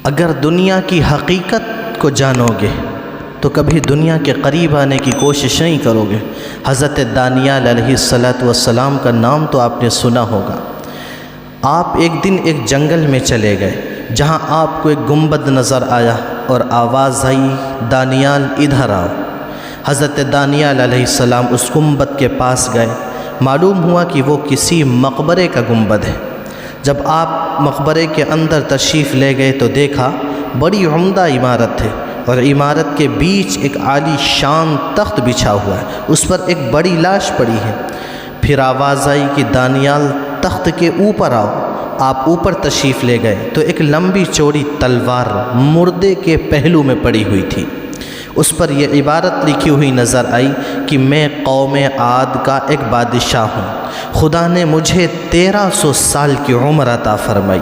اگر دنیا کی حقیقت کو جانو گے تو کبھی دنیا کے قریب آنے کی کوشش نہیں کرو گے۔ حضرت دانیال علیہ السلام کا نام تو آپ نے سنا ہوگا۔ آپ ایک دن ایک جنگل میں چلے گئے جہاں آپ کو ایک گنبد نظر آیا اور آواز آئی، دانیال ادھر آؤ۔ حضرت دانیال علیہ السلام اس گنبد کے پاس گئے۔ معلوم ہوا کہ وہ کسی مقبرے کا گنبد ہے۔ جب آپ مقبرے کے اندر تشریف لے گئے تو دیکھا بڑی عمدہ عمارت ہے، اور عمارت کے بیچ ایک عالی شان تخت بچھا ہوا ہے، اس پر ایک بڑی لاش پڑی ہے۔ پھر آواز آئی کہ دانیال تخت کے اوپر آؤ۔ آپ اوپر تشریف لے گئے تو ایک لمبی چوڑی تلوار مردے کے پہلو میں پڑی ہوئی تھی۔ اس پر یہ عبارت لکھی ہوئی نظر آئی کہ میں قوم عاد کا ایک بادشاہ ہوں، خدا نے مجھے 1300 سال کی عمر عطا فرمائی،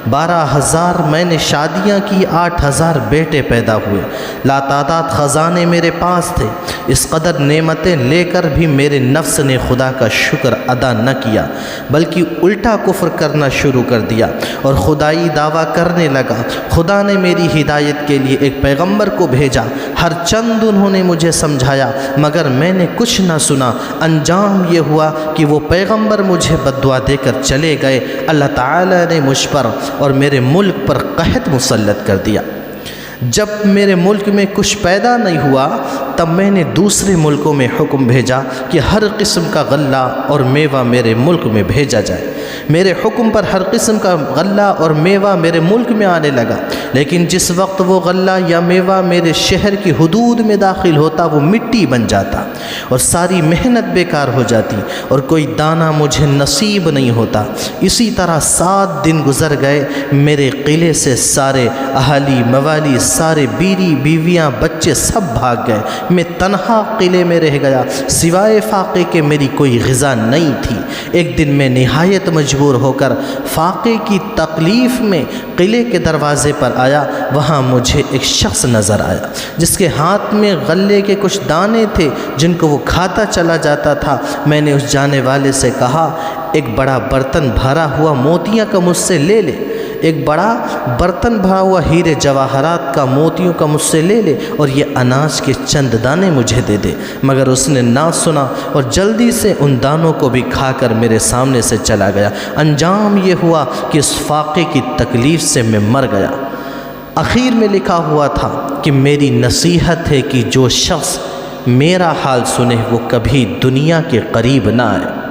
12,000 میں نے شادیاں کی، 8,000 بیٹے پیدا ہوئے، لاتعداد خزانے میرے پاس تھے۔ اس قدر نعمتیں لے کر بھی میرے نفس نے خدا کا شکر ادا نہ کیا، بلکہ الٹا کفر کرنا شروع کر دیا اور خدائی دعویٰ کرنے لگا۔ خدا نے میری ہدایت کے لیے ایک پیغمبر کو بھیجا، ہر چند انہوں نے مجھے سمجھایا مگر میں نے کچھ نہ سنا۔ انجام یہ ہوا کہ وہ پیغمبر مجھے بددعا دے کر چلے گئے۔ اللہ تعالی نے مجھ پر اور میرے ملک پر قحط مسلط کر دیا۔ جب میرے ملک میں کچھ پیدا نہیں ہوا تب میں نے دوسرے ملکوں میں حکم بھیجا کہ ہر قسم کا غلہ اور میوہ میرے ملک میں بھیجا جائے۔ میرے حکم پر ہر قسم کا غلہ اور میوہ میرے ملک میں آنے لگا، لیکن جس وقت وہ غلہ یا میوہ میرے شہر کی حدود میں داخل ہوتا وہ مٹی بن جاتا اور ساری محنت بیکار ہو جاتی اور کوئی دانہ مجھے نصیب نہیں ہوتا۔ اسی طرح 7 دن گزر گئے، میرے قلعے سے سارے اہالی موالی، سارے بیوی بیویاں بچے سب بھاگ گئے۔ میں تنہا قلعے میں رہ گیا، سوائے فاقے کے میری کوئی غذا نہیں تھی۔ ایک دن میں نہایت مجبور ہو کر فاقے کی تکلیف میں قلعے کے دروازے پر آیا۔ وہاں مجھے ایک شخص نظر آیا جس کے ہاتھ میں غلے کے کچھ دانے تھے جن کو وہ کھاتا چلا جاتا تھا۔ میں نے اس جانے والے سے کہا، ایک بڑا برتن بھرا ہوا موتیاں کا مجھ سے لے لے، ایک بڑا برتن بھرا ہوا ہیرے جواہرات کا موتیوں کا مجھ سے لے لے، اور یہ اناج کے چند دانے مجھے دے دے۔ مگر اس نے نہ سنا اور جلدی سے ان دانوں کو بھی کھا کر میرے سامنے سے چلا گیا۔ انجام یہ ہوا کہ اس فاقے کی تکلیف سے میں مر گیا۔ اخیر میں لکھا ہوا تھا کہ میری نصیحت ہے کہ جو شخص میرا حال سنے وہ کبھی دنیا کے قریب نہ آئے۔